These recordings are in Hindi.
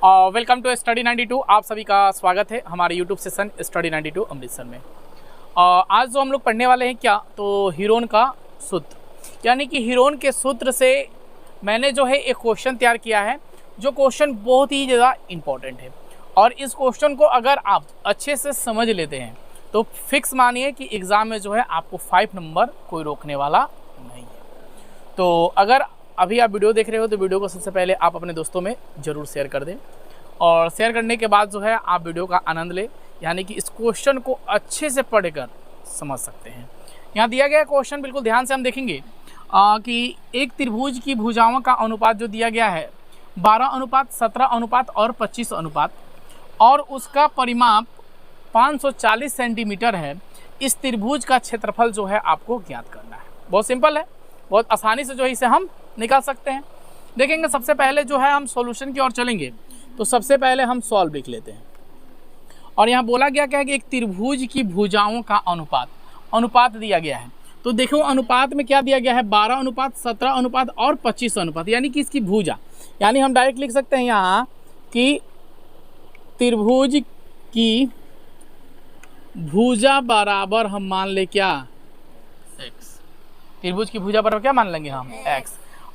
Welcome to study 92। आप सभी का स्वागत है हमारे यूट्यूब सेशन स्टडी 92 अमृतसर में। आज जो हम लोग पढ़ने वाले हैं क्या, तो हीरोन का सूत्र, यानी कि हीरोन के सूत्र से मैंने जो है एक क्वेश्चन तैयार किया है, जो क्वेश्चन बहुत ही ज़्यादा इम्पॉर्टेंट है। और इस क्वेश्चन को अगर आप अच्छे से समझ लेते हैं तो फिक्स मानिए कि एग्ज़ाम में जो है आपको 5 नंबर कोई रोकने वाला नहीं है। तो अगर अभी आप वीडियो देख रहे हो तो वीडियो को सबसे पहले आप अपने दोस्तों में ज़रूर शेयर कर दें, और शेयर करने के बाद जो है आप वीडियो का आनंद लें, यानी कि इस क्वेश्चन को अच्छे से पढ़कर समझ सकते हैं। यहाँ दिया गया क्वेश्चन बिल्कुल ध्यान से हम देखेंगे कि एक त्रिभुज की भुजाओं का अनुपात जो दिया गया है 12 अनुपात 17 अनुपात और 25 अनुपात, और उसका परिमाप 540 सेंटीमीटर है। इस त्रिभुज का क्षेत्रफल जो है आपको ज्ञात करना है। बहुत सिंपल है, बहुत आसानी से जो है इसे हम निकाल सकते हैं। देखेंगे सबसे पहले जो है हम सॉल्यूशन की ओर चलेंगे, तो सबसे पहले हम सॉल्व लिख लेते हैं। और यहाँ बोला गया क्या है कि एक त्रिभुज की भुजाओं का अनुपात दिया गया है। तो देखो अनुपात में क्या दिया गया है, 12 अनुपात 17 अनुपात और 25 अनुपात, यानी कि इसकी भुजा, यानी हम डायरेक्ट लिख सकते हैं यहाँ कि त्रिभुज की भुजा बराबर हम मान ले क्या, x। त्रिभुज की भुजा बराबर क्या मान लेंगे हम, x।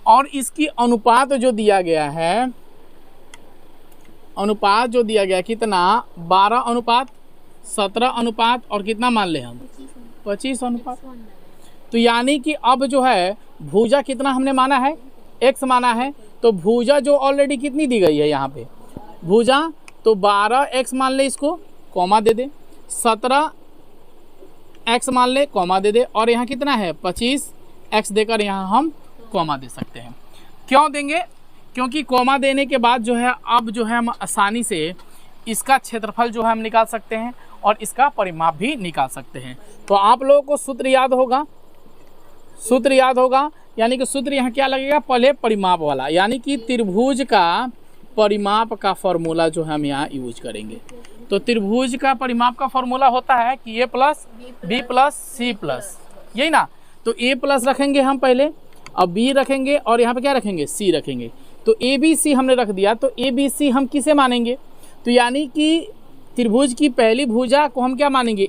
और इसकी अनुपात जो दिया गया है, अनुपात जो दिया गया कितना, 12 अनुपात 17 अनुपात और कितना मान ले हम, 25 अनुपात। तो यानी कि अब जो है भुजा कितना हमने माना है, x माना है। तो भुजा जो ऑलरेडी कितनी दी गई है यहाँ पे भुजा, तो 12x मान ले, इसको कॉमा दे दे, 17x मान ले, कॉमा दे दे, और यहाँ कितना है 25x देकर यहाँ हम कॉमा दे सकते हैं। क्यों देंगे, क्योंकि कॉमा देने के बाद जो है अब जो है हम आसानी से इसका क्षेत्रफल जो है हम निकाल सकते हैं और इसका परिमाप भी निकाल सकते हैं। तो आप लोगों को सूत्र याद होगा, यानी कि सूत्र यहाँ क्या लगेगा, पहले परिमाप वाला, यानी कि त्रिभुज का परिमाप का फॉर्मूला जो हम यहाँ यूज करेंगे। तो त्रिभुज का परिमाप का फॉर्मूला होता है कि a plus B plus C plus, यही ना। तो a प्लस रखेंगे हम पहले, अब b रखेंगे और यहाँ पे क्या रखेंगे, c रखेंगे। तो ए बी सी हमने रख दिया, तो ए बी सी हम किसे मानेंगे, तो यानी कि त्रिभुज की पहली भुजा को हम क्या मानेंगे,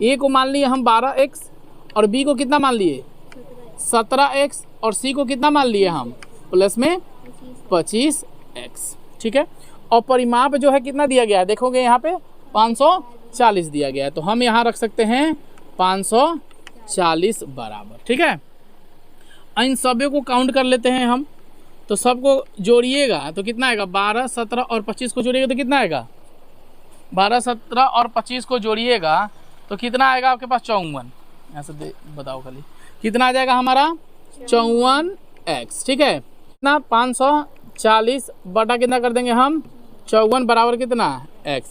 ए को मान लिए हम 12x, और b को कितना मान लिए 17x, और c को कितना मान लिए हम प्लस में 25x। ठीक है। और परिमाप जो है कितना दिया गया है, देखोगे यहाँ पे 540 दिया गया है, तो हम यहाँ रख सकते हैं 540 बराबर। ठीक है। इन सभी को काउंट कर लेते हैं हम, तो सबको जोड़िएगा तो कितना आएगा, 12 17 और 25 को जोड़िएगा तो कितना आएगा, 12 17 और 25 को जोड़िएगा तो कितना आएगा आपके पास 54। यहाँ से बताओ खाली कितना आ जाएगा हमारा 54x। ठीक है। कितना 540 बटा कितना कर देंगे हम 54 बराबर कितना x।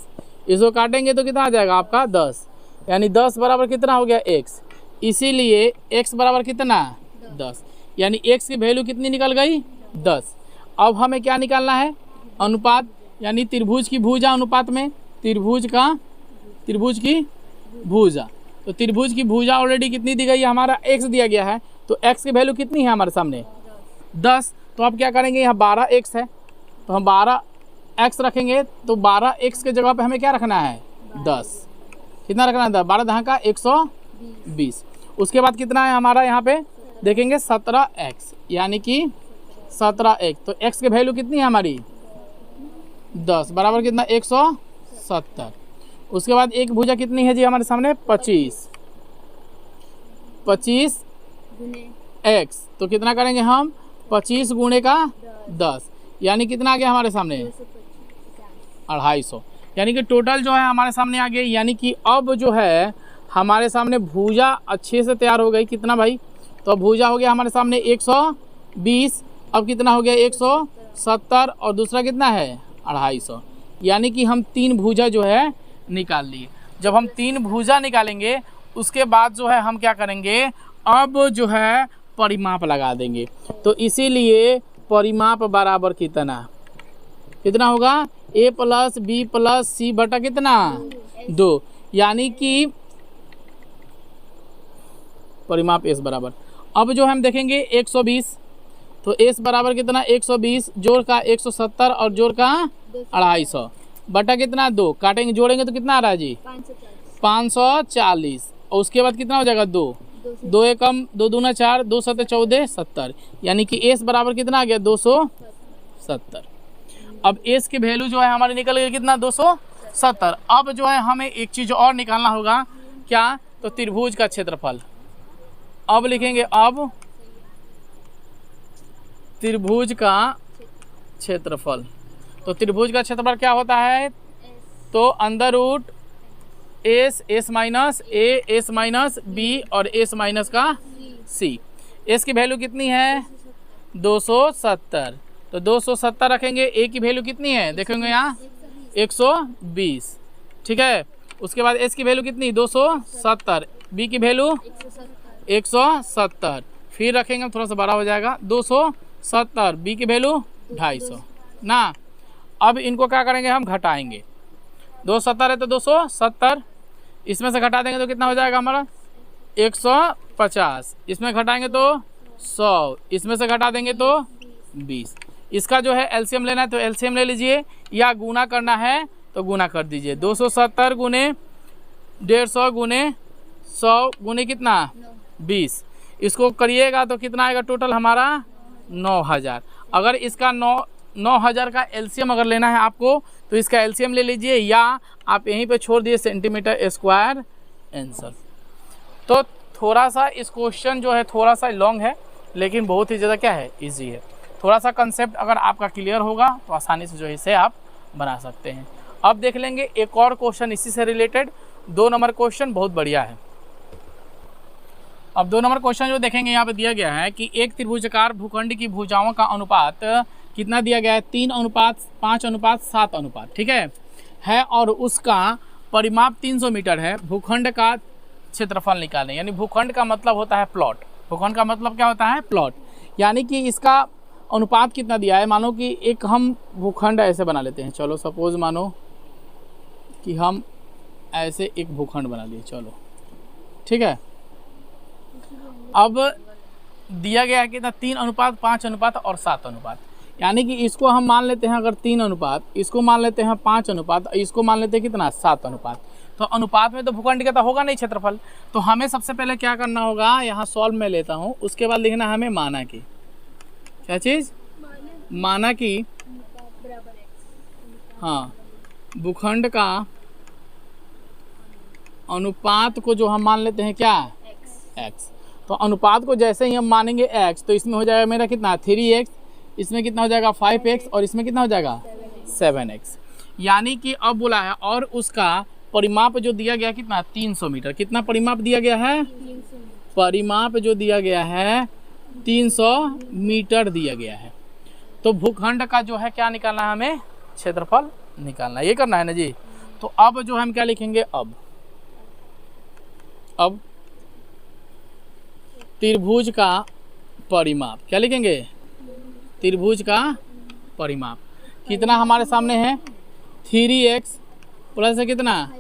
इसको काटेंगे तो कितना आ जाएगा आपका 10, यानी 10 बराबर कितना हो गया x। इसीलिए x बराबर कितना 10, यानी x की वैल्यू कितनी निकल गई 10। अब हमें क्या निकालना है, अनुपात, यानी त्रिभुज की भुजा अनुपात में त्रिभुज की भुजा। तो त्रिभुज की भुजा ऑलरेडी कितनी दी गई है, हमारा x दिया गया है, तो x की वैल्यू कितनी है हमारे सामने 10। तो आप क्या करेंगे, यहाँ 12x है तो हम 12x रखेंगे, तो 12x के जगह पे हमें क्या रखना है 10। कितना रखना है 10, 12 दहाँ का 120। उसके बाद कितना है हमारा यहाँ पे देखेंगे 17x, यानी कि 17x। तो x की वैल्यू कितनी है हमारी 10 बराबर कितना 170। उसके बाद एक भुजा कितनी है जी हमारे सामने 25x, तो कितना करेंगे हम 25 गुणे का 10, यानी कितना आ गया हमारे सामने 250। यानी कि टोटल जो है हमारे सामने आ गया। यानी कि अब जो है हमारे सामने भुजा अच्छे से तैयार हो गई। कितना भाई, तो भुजा हो गया हमारे सामने 120, अब कितना हो गया 170, और दूसरा कितना है 250, यानी कि हम 3 भुजा जो है निकाल लिए। जब हम 3 भुजा निकालेंगे उसके बाद जो है हम क्या करेंगे, अब जो है परिमाप लगा देंगे। तो इसीलिए परिमाप बराबर कितना होगा, a प्लस बी प्लस सी बटा कितना 2, यानी कि परिमाप s बराबर। अब जो हम देखेंगे 120, तो s बराबर कितना 120 जोड़ का 170 और जोड़ का 250 बटा कितना 2, काटेंगे जोड़ेंगे तो कितना आ रहा है जी 540। और उसके बाद कितना हो जाएगा 2, 2 एकम 2 दूना 4, 2 सत्ते 14, 70। यानी कि एस बराबर कितना आ गया 270। अब एस की वैल्यू जो है हमारी निकल गई कितना 270। अब जो है हमें एक चीज़ और निकालना होगा, क्या, तो त्रिभुज का क्षेत्रफल। अब लिखेंगे अब त्रिभुज का क्षेत्रफल। तो त्रिभुज का क्षेत्रफल क्या होता है, तो अंडर रूट एस माइनस ए, एस माइनस बी और एस माइनस का सी। एस की वैल्यू कितनी है 270, तो 270 रखेंगे। ए की वैल्यू कितनी है देखेंगे यहाँ 120, ठीक है। उसके बाद एस की वैल्यू कितनी 270, बी की वैल्यू 170, फिर रखेंगे थोड़ा सा बड़ा हो जाएगा 270, बी की वैल्यू 250 ना। अब इनको क्या करेंगे हम घटाएंगे, 270 है तो 270, इसमें से घटा देंगे तो कितना हो जाएगा हमारा 150, इसमें घटाएंगे तो 100, इसमें से घटा देंगे तो 20। इसका जो है एलसीएम लेना है तो एलसीएम ले लीजिए, या गुना करना है तो गुना कर दीजिए। 270 गुने 150 गुने 100 गुने कितना 20, इसको करिएगा तो कितना आएगा टोटल हमारा 9000। अगर इसका 9000 का एलसीएम अगर लेना है आपको तो इसका एलसीएम ले लीजिए, या आप यहीं पे छोड़ दिए सेंटीमीटर स्क्वायर आंसर। तो थोड़ा सा इस क्वेश्चन जो है थोड़ा सा लॉन्ग है, लेकिन बहुत ही ज़्यादा क्या है इजी है। थोड़ा सा कंसेप्ट अगर आपका क्लियर होगा तो आसानी से जो है इसे आप बना सकते हैं। अब देख लेंगे एक और क्वेश्चन इसी से रिलेटेड, 2 नंबर क्वेश्चन बहुत बढ़िया है। अब 2 नंबर क्वेश्चन जो देखेंगे यहाँ पे दिया गया है कि एक त्रिभुजाकार भूखंड की भुजाओं का अनुपात कितना दिया गया है 3:5:7, ठीक है और उसका परिमाप 300 मीटर है। भूखंड का क्षेत्रफल निकालें, यानी भूखंड का मतलब होता है प्लॉट। भूखंड का मतलब क्या होता है प्लॉट, यानी कि इसका अनुपात कितना दिया है। मानो कि एक हम भूखंड ऐसे बना लेते हैं, चलो सपोज मानो कि हम ऐसे एक भूखंड बना लिए, चलो ठीक है। अब दिया गया है कितना 3:5:7, यानी कि इसको हम मान लेते हैं अगर 3 अनुपात, इसको मान लेते हैं 5 अनुपात, इसको मान लेते हैं कितना 7 अनुपात। तो अनुपात में तो भूखंड का तो होगा नहीं क्षेत्रफल। तो हमें सबसे पहले क्या करना होगा, यहाँ सॉल्व में लेता हूँ, उसके बाद लिखना हमें माना कि, क्या चीज़ माना कि, हाँ भूखंड का अनुपात को जो हम मान लेते हैं क्या x। तो अनुपात को जैसे ही हम मानेंगे x, तो इसमें हो जाएगा मेरा कितना 3x, इसमें कितना हो जाएगा 5x और इसमें कितना हो जाएगा 7x। यानी कि अब बोला है और उसका परिमाप जो दिया गया कितना 300 मीटर। कितना परिमाप दिया गया है, परिमाप जो दिया गया है 300 मीटर दिया गया है। तो भूखंड का जो है क्या निकालना है, हमें क्षेत्रफल निकालना है, ये करना है ना जी। तो अब जो हम क्या लिखेंगे, अब त्रिभुज का परिमाप क्या लिखेंगे, त्रिभुज का परिमाप कितना हमारे सामने है 3x प्लस है कितना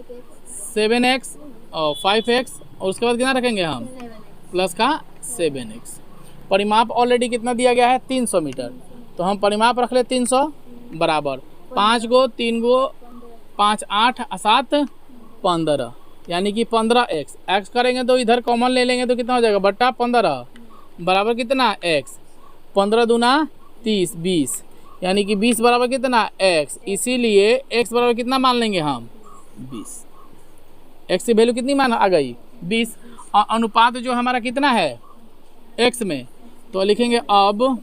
7x और 5x और उसके बाद कितना रखेंगे हम प्लस का 7x। परिमाप ऑलरेडी कितना दिया गया है 300 मीटर, तो हम परिमाप रख ले 300 बराबर 5 गो 3 गो 5 8 7 15, यानी कि 15x। x करेंगे तो इधर कॉमन ले लेंगे तो कितना हो जाएगा बट्टा 15 बराबर कितना x, 15 दूना 30 20, यानी कि 20 बराबर कितना x। इसीलिए x बराबर कितना मान लेंगे हम 20। x की वैल्यू कितनी मान आ गई 20। और अनुपात जो हमारा कितना है x में, तो लिखेंगे अब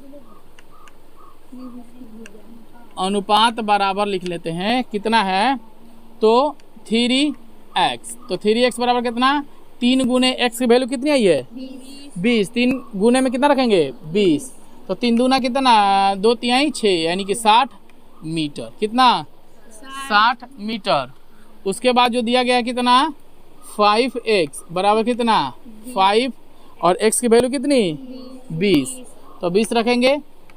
अनुपात बराबर लिख लेते हैं कितना है, तो 3x। तो 3x बराबर कितना 3 गुने x की वैल्यू कितनी आई है 20, 3 गुने में कितना रखेंगे 20, तो 3 दूना कितना 2 तिहाई 6, यानी कि 60 मीटर। कितना 60 मीटर। उसके बाद जो दिया गया है कितना 5x बराबर कितना 5 और x की वैल्यू कितनी 20, तो 20 रखेंगे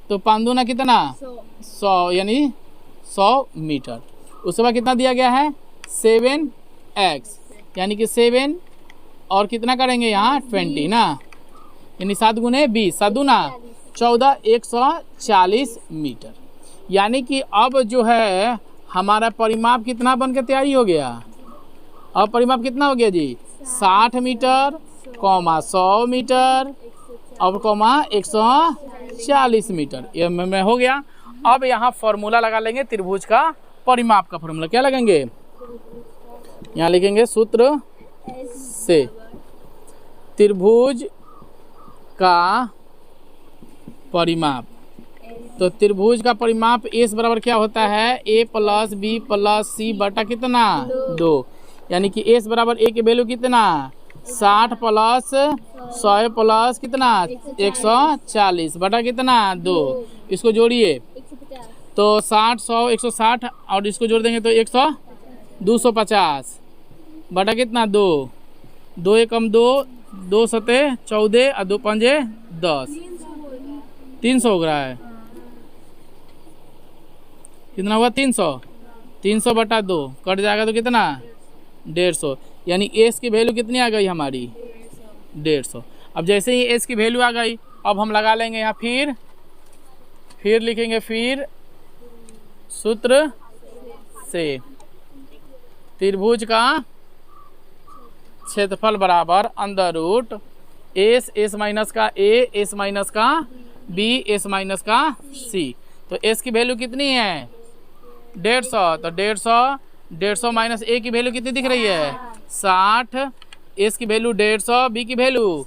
तो 5 दूना कितना 100, यानी 100 मीटर। उसके बाद कितना दिया गया है 7x, यानी कि 7 और कितना करेंगे यहाँ 20 ना, यानी 7 गुने 20 7 दूना 14 140 मीटर। यानी कि अब जो है हमारा परिमाप कितना बन के तैयारी हो गया? अब परिमाप कितना हो गया जी? 60 मीटर, 100 मीटर और 140 मीटर, ये में हो गया। अब यहाँ फॉर्मूला लगा लेंगे त्रिभुज का परिमाप का फॉर्मूला। क्या लगेंगे? यहाँ लिखेंगे सूत्र से त्रिभुज का परिमाप। तो त्रिभुज का परिमाप एस बराबर क्या होता है? ए प्लस बी प्लस सी बटा कितना? 2। यानी कि एस बराबर ए की वैल्यू कितना? 60 प्लस 100 प्लस कितना? 140 बटा कितना? 2। इसको जोड़िए तो 60 100 160 और इसको जोड़ देंगे तो 250 बटा कितना? 2। 2 एकम 2, 2 सते 14 और 2 पंजे 10, 300 हो रहा है। कितना हुआ? 300। 300 बटा 2 कट जाएगा तो कितना? 150। यानी एस की वैल्यू कितनी आ गई हमारी? 150। अब जैसे ही एस की वैल्यू आ गई, अब हम लगा लेंगे यहाँ फिर लिखेंगे फिर सूत्र से त्रिभुज का क्षेत्रफल बराबर अंडर रूट एस माइनस का ए, एस माइनस का बी, एस माइनस का सी। तो एस की वैल्यू कितनी है? 150। तो 150 माइनस ए की वैल्यू कितनी दिख रही है? 60। एस की वैल्यू 150, बी की वैल्यू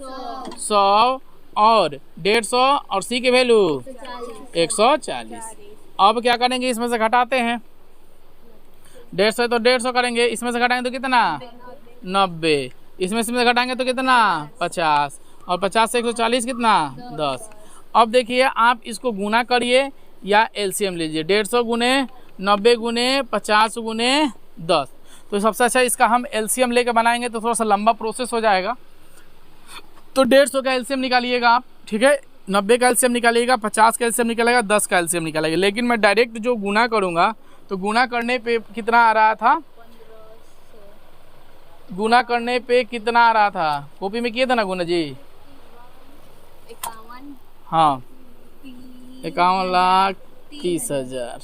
100 और 150 और सी की वैल्यू 140। अब क्या करेंगे? इसमें से घटाते हैं। 150 तो 150 करेंगे, इसमें से घटाएंगे तो कितना? 90। इसमें से घटाएंगे तो कितना? 50 और 50 से 140 कितना? 10। अब देखिए आप इसको गुना करिए या एलसीएम लीजिए। 150 गुने 90 गुने 50 गुने 10। तो सबसे अच्छा इसका हम एलसीएम लेके बनाएंगे तो थोड़ा सा लंबा प्रोसेस हो जाएगा। तो 150 का एलसीएम निकालिएगा आप, ठीक है। 90 का एलसीएम निकालिएगा, 50 का एलसीएम निकालेगा, 10 का एलसीएम निकालेगा। लेकिन मैं डायरेक्ट जो गुना करूँगा तो गुना करने पे कितना आ रहा था? गुना करने पे कितना आ रहा था? कॉपी में किए थे ना गुना जी? 51। हाँ, 51,30,000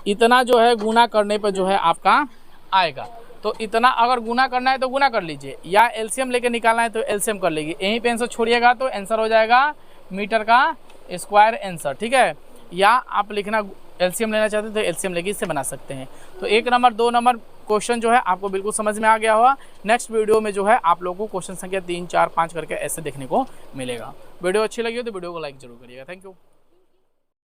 इतना जो है गुना करने पर जो है आपका आएगा। तो इतना अगर गुना करना है तो गुना कर लीजिए, या एलसीएम लेके निकालना है तो एलसीएम कर लीजिए। यहीं पे आंसर छोड़िएगा तो आंसर हो जाएगा मीटर का स्क्वायर आंसर, ठीक है। या आप लिखना एलसीएम लेना चाहते हैं तो एलसीएम लेके इससे बना सकते हैं। तो 1 नंबर 2 नंबर क्वेश्चन जो है आपको बिल्कुल समझ में आ गया होगा। नेक्स्ट वीडियो में जो है आप लोगों को क्वेश्चन संख्या 3 4 5 करके ऐसे देखने को मिलेगा। वीडियो अच्छी लगी हो तो वीडियो को लाइक जरूर करिएगा। Thank you.